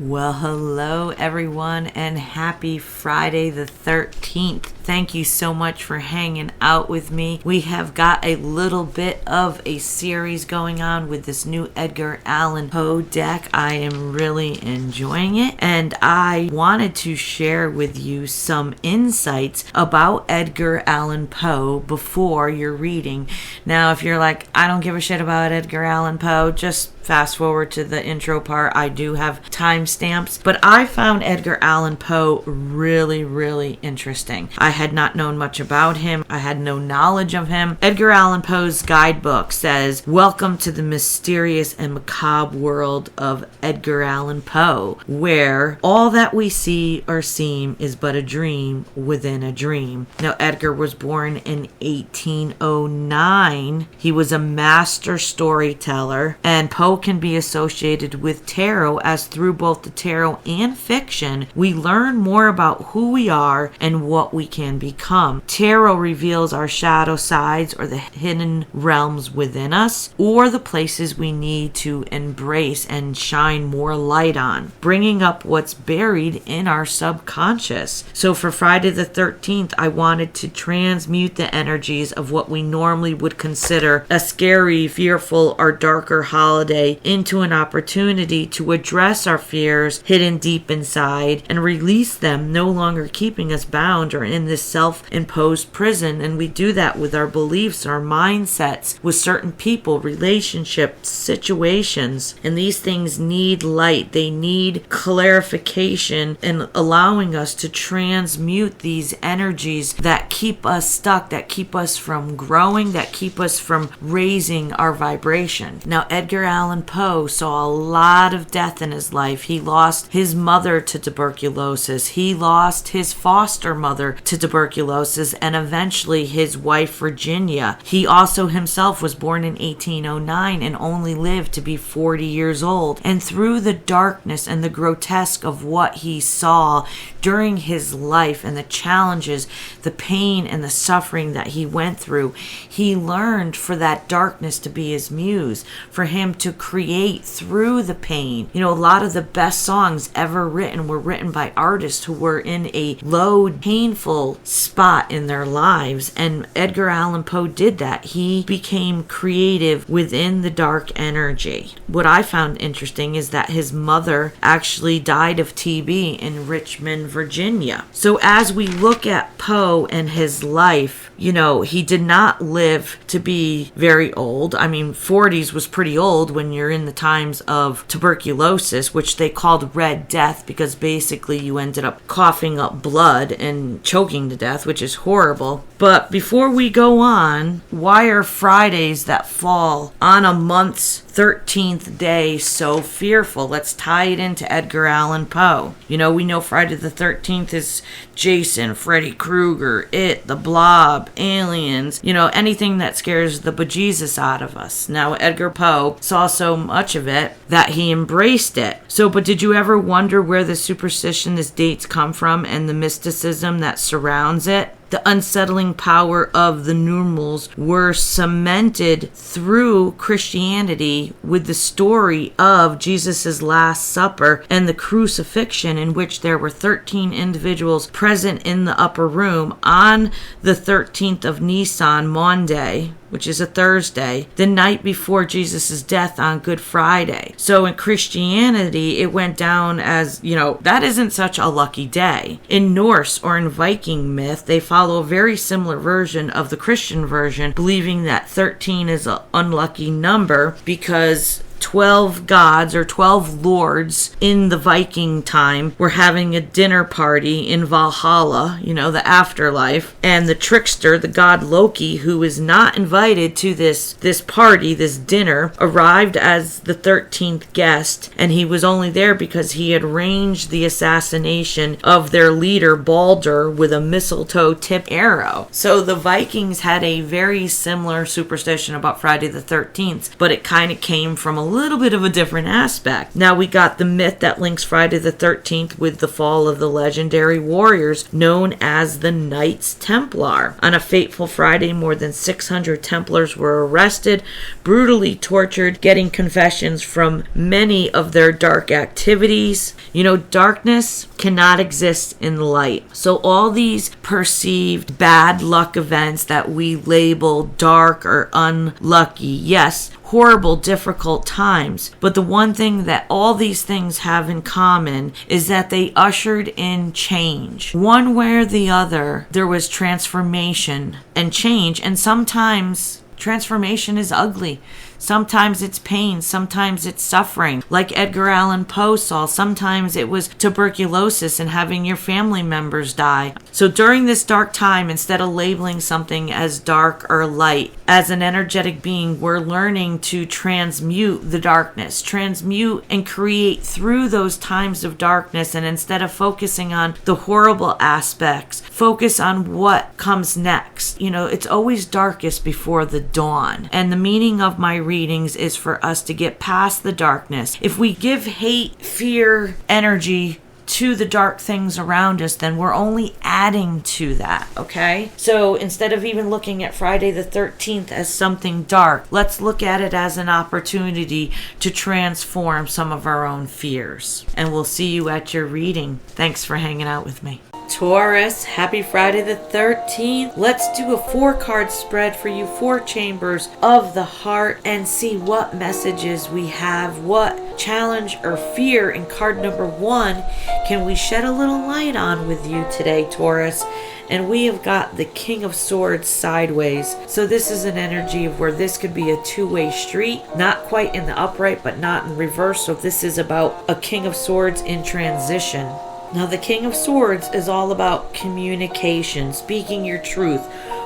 Well, hello everyone, and happy Friday the 13th. Thank you so much for hanging out with me. We have got a little bit of a series going on with this new Edgar Allan Poe deck. I am really enjoying it, and I wanted to share with you some insights about Edgar Allan Poe before your reading. Now, if you're like, I don't give a shit about Edgar Allan Poe, just fast forward to the intro part. I do have timestamps, but I found Edgar Allan Poe really interesting. I had not known much about him. I had no knowledge of him. Edgar Allan Poe's guidebook says, "Welcome to the mysterious and macabre world of Edgar Allan Poe, where all that we see or seem is but a dream within a dream." Now, Edgar was born in 1809. He was a master storyteller, and Poe can be associated with tarot, as through both the tarot and fiction, we learn more about who we are and what we can become. Tarot reveals our shadow sides, or the hidden realms within us, or the places we need to embrace and shine more light on, bringing up what's buried in our subconscious. So for Friday the 13th, I wanted to transmute the energies of what we normally would consider a scary, fearful, or darker holiday into an opportunity to address our fears hidden deep inside and release them, no longer keeping us bound or in this self-imposed prison. And we do that with our beliefs, our mindsets, with certain people, relationships, situations. And these things need light. They need clarification and allowing us to transmute these energies that keep us stuck, that keep us from growing, that keep us from raising our vibration. Now, Edgar Allan Poe saw a lot of death in his life. He lost his mother to tuberculosis. He lost his foster mother to tuberculosis, and eventually his wife Virginia. He also himself was born in 1809 and only lived to be 40 years old. And through the darkness and the grotesque of what he saw during his life and the challenges, the pain and the suffering that he went through, he learned for that darkness to be his muse, for him to create through the pain. You know, a lot of the best songs ever written were written by artists who were in a low, painful spot in their lives, and Edgar Allan Poe did that. He became creative within the dark energy. What I found interesting is that his mother actually died of TB in Richmond, Virginia. So as we look at Poe and his life, you know, he did not live to be very old. I mean, 40s was pretty old when you're in the times of tuberculosis, which they called Red Death, because basically you ended up coughing up blood and choking to death, which is horrible. But before we go on, why are Fridays that fall on a month's 13th day so fearful? Let's tie it into Edgar Allan Poe. You know, we know Friday the 13th is Jason, Freddy Krueger, It, The Blob, aliens, you know, anything that scares the bejesus out of us. Now, Edgar Poe saw so much of it that he embraced it. So, but did you ever wonder where the superstition this dates come from and the mysticism that surrounds it? The unsettling power of the numerals were cemented through Christianity with the story of Jesus' Last Supper and the crucifixion, in which there were 13 individuals present in the upper room on the 13th of Nisan, Monday, which is a Thursday, the night before Jesus' death on Good Friday. So in Christianity, it went down as, you know, that isn't such a lucky day. In Norse or in Viking myth, they follow a very similar version of the Christian version, believing that 13 is an unlucky number because 12 gods or 12 lords in the Viking time were having a dinner party in Valhalla, you know, the afterlife, and the trickster, the god Loki, who was not invited to this party, this dinner, arrived as the 13th guest, and he was only there because he had arranged the assassination of their leader Balder with a mistletoe-tipped arrow. So the Vikings had a very similar superstition about Friday the 13th, but it kind of came from a little bit of a different aspect. Now we got the myth that links Friday the 13th with the fall of the legendary warriors known as the Knights Templar. On a fateful Friday, more than 600 Templars were arrested, brutally tortured, getting confessions from many of their dark activities. You know, darkness cannot exist in light. So all these perceived bad luck events that we label dark or unlucky, yes, horrible, difficult times. But the one thing that all these things have in common is that they ushered in change. One way or the other, there was transformation and change. And sometimes transformation is ugly. Sometimes it's pain. Sometimes it's suffering. Like Edgar Allan Poe saw, sometimes it was tuberculosis and having your family members die. So during this dark time, instead of labeling something as dark or light, as an energetic being, we're learning to transmute the darkness, transmute and create through those times of darkness. And instead of focusing on the horrible aspects, focus on what comes next. You know, it's always darkest before the dawn. And the meaning of my readings is for us to get past the darkness. If we give hate, fear, energy to the dark things around us, then we're only adding to that, okay? So instead of even looking at Friday the 13th as something dark, let's look at it as an opportunity to transform some of our own fears. And we'll see you at your reading. Thanks for hanging out with me. Taurus, happy Friday the 13th. Let's do a 4-card spread for you, 4 chambers of the heart, and see what messages we have, what challenge or fear in card number 1 can we shed a little light on with you today, Taurus. And we have got the King of Swords sideways. So this is an energy of where this could be a two-way street, not quite in the upright, but not in reverse. So this is about a King of Swords in transition. Now, the King of Swords is all about communication, speaking your truth,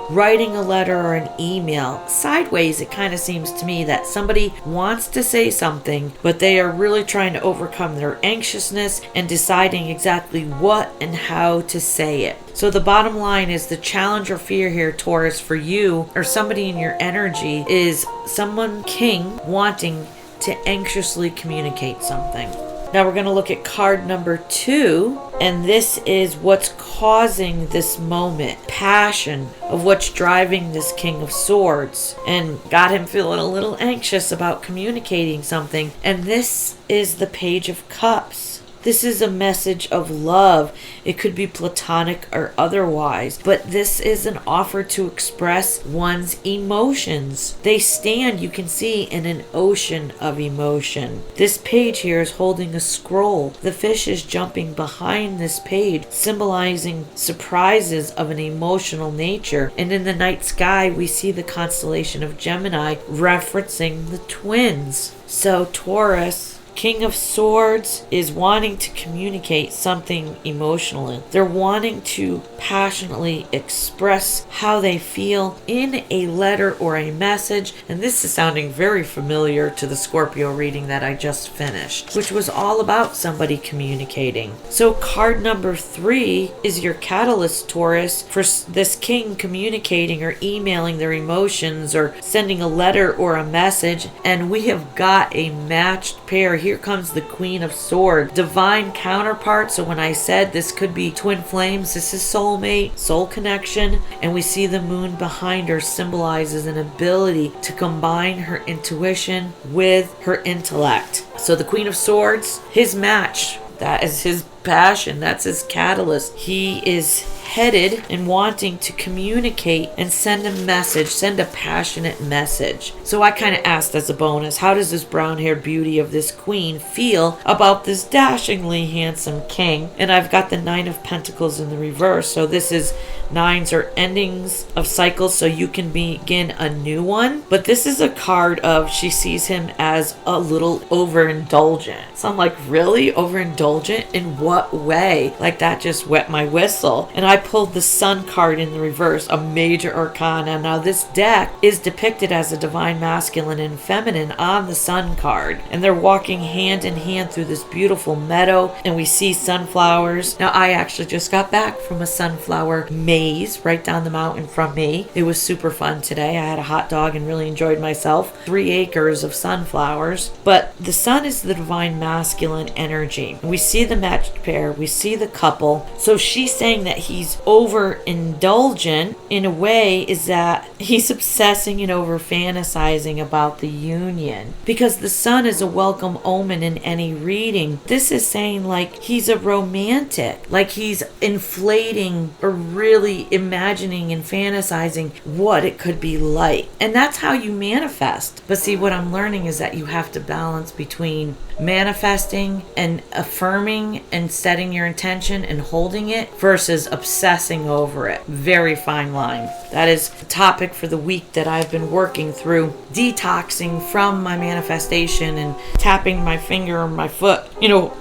writing a letter or an email. Sideways, it kind of seems to me that somebody wants to say something, but they are really trying to overcome their anxiousness and deciding exactly what and how to say it. So the bottom line is the challenge or fear here, Taurus, for you or somebody in your energy is someone king wanting to anxiously communicate something. Now we're going to look at card number 2, and this is what's causing this moment, passion of what's driving this King of Swords and got him feeling a little anxious about communicating something. And this is the Page of Cups. This is a message of love. It could be platonic or otherwise, but this is an offer to express one's emotions. They stand, you can see, in an ocean of emotion. This page here is holding a scroll. The fish is jumping behind this page, symbolizing surprises of an emotional nature. And in the night sky, we see the constellation of Gemini, referencing the twins. So Taurus, King of Swords is wanting to communicate something emotionally. They're wanting to passionately express how they feel in a letter or a message. And this is sounding very familiar to the Scorpio reading that I just finished, which was all about somebody communicating. So card number 3 is your catalyst, Taurus, for this king communicating or emailing their emotions or sending a letter or a message. And we have got a matched pair. Here comes the Queen of Swords, divine counterpart. So when I said this could be twin flames, this is soulmate, soul connection. And we see the moon behind her symbolizes an ability to combine her intuition with her intellect. So the Queen of Swords, his match, that is his passion, that's his catalyst. He is headed and wanting to communicate and send a message, send a passionate message. So I kind of asked as a bonus, how does this brown-haired beauty of this queen feel about this dashingly handsome king? And I've got the 9 of Pentacles in the reverse. So this is 9s are endings of cycles, so you can begin a new one. But this is a card of she sees him as a little overindulgent. So I'm like, really? Overindulgent? In what way? Like, that just wet my whistle. And I pulled the Sun card in the reverse, a major arcana. Now this deck is depicted as a divine masculine and feminine on the Sun card. And they're walking hand in hand through this beautiful meadow. And we see sunflowers. Now I actually just got back from a sunflower mating days right down the mountain from me. It was super fun today. I had a hot dog and really enjoyed myself. 3 acres of sunflowers. But the sun is the divine masculine energy. We see the matched pair. We see the couple. So she's saying that he's overindulgent in a way, is that he's obsessing and over fantasizing about the union. Because the sun is a welcome omen in any reading. This is saying like he's a romantic. Like he's inflating or really imagining and fantasizing what it could be like. And that's how you manifest. But see, what I'm learning is that you have to balance between manifesting and affirming and setting your intention and holding it versus obsessing over it. Very fine line. That is the topic for the week that I've been working through, detoxing from my manifestation and tapping my finger or my foot,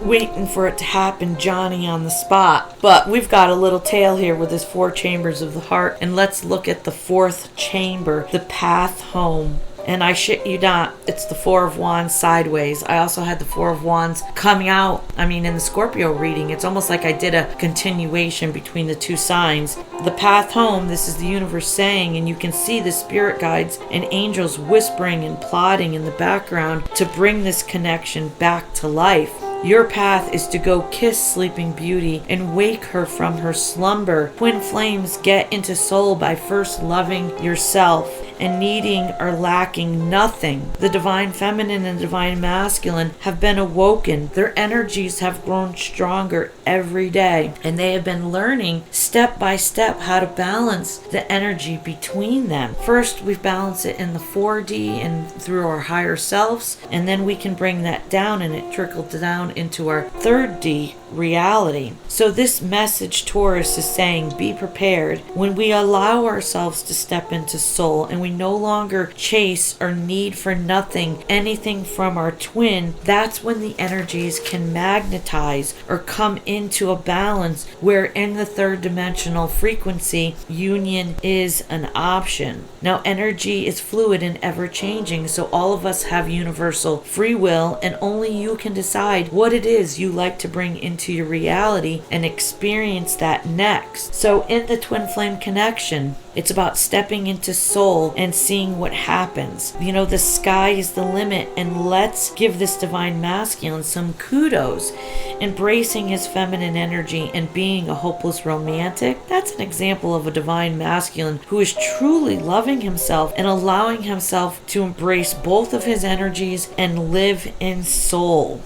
waiting for it to happen, Johnny on the spot. But we've got a little tale here with his 4 chambers of the heart, and let's look at the 4th chamber, the path home. And I shit you not, it's the 4 of Wands sideways. I also had the 4 of Wands coming out. In the Scorpio reading, it's almost like I did a continuation between the 2 signs. The path home, this is the universe saying, and you can see the spirit guides and angels whispering and plotting in the background to bring this connection back to life. Your path is to go kiss Sleeping Beauty and wake her from her slumber. Twin flames get into soul by first loving yourself and needing or lacking nothing. The divine feminine and divine masculine have been awoken. Their energies have grown stronger every day, and they have been learning step by step how to balance the energy between them. First, we balance it in the 4D and through our higher selves, and then we can bring that down and it trickles down into our 3D reality. So this message, Taurus, is saying be prepared. When we allow ourselves to step into soul and we no longer chase or need for nothing, anything from our twin, that's when the energies can magnetize or come into a balance where in the 3rd dimensional frequency, union is an option. Now, energy is fluid and ever changing, so all of us have universal free will, and only you can decide what it is you like to bring into your reality and experience that next. So in the twin flame connection, it's about stepping into soul and seeing what happens. The sky is the limit, and let's give this divine masculine some kudos. Embracing his feminine energy and being a hopeless romantic, that's an example of a divine masculine who is truly loving himself and allowing himself to embrace both of his energies and live in soul.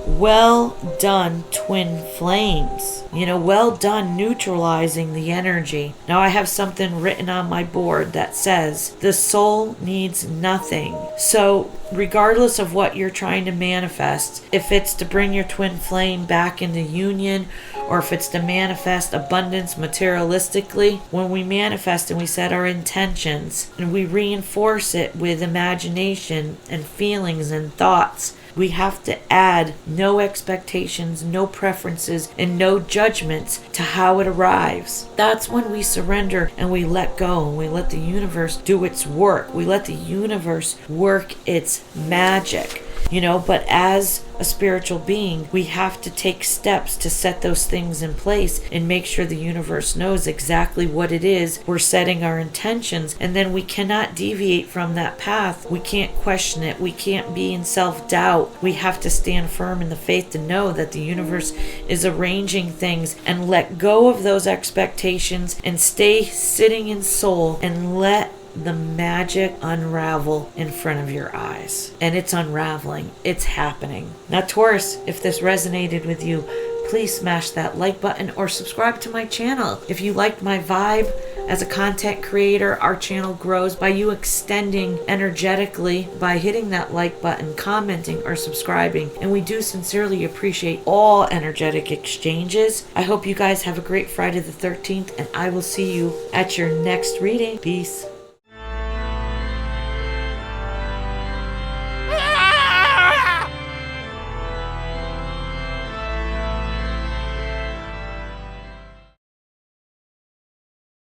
Well done, twin flames. Well done neutralizing the energy. Now I have something written on my board that says the soul needs nothing. So regardless of what you're trying to manifest, if it's to bring your twin flame back into union, or if it's to manifest abundance materialistically, when we manifest and we set our intentions and we reinforce it with imagination and feelings and thoughts, we have to add no expectations, no preferences, and no judgments to how it arrives. That's when we surrender and we let go and we let the universe do its work. We let the universe work its magic. But as a spiritual being, we have to take steps to set those things in place and make sure the universe knows exactly what it is we're setting our intentions, and then we cannot deviate from that path. We can't question it. We can't be in self-doubt. We have to stand firm in the faith to know that the universe is arranging things, and let go of those expectations and stay sitting in soul and let the magic unravel in front of your eyes. And it's unraveling. It's happening. Now, Taurus, if this resonated with you, please smash that like button or subscribe to my channel. If you liked my vibe as a content creator, our channel grows by you extending energetically by hitting that like button, commenting, or subscribing. And we do sincerely appreciate all energetic exchanges. I hope you guys have a great Friday the 13th, and I will see you at your next reading. Peace.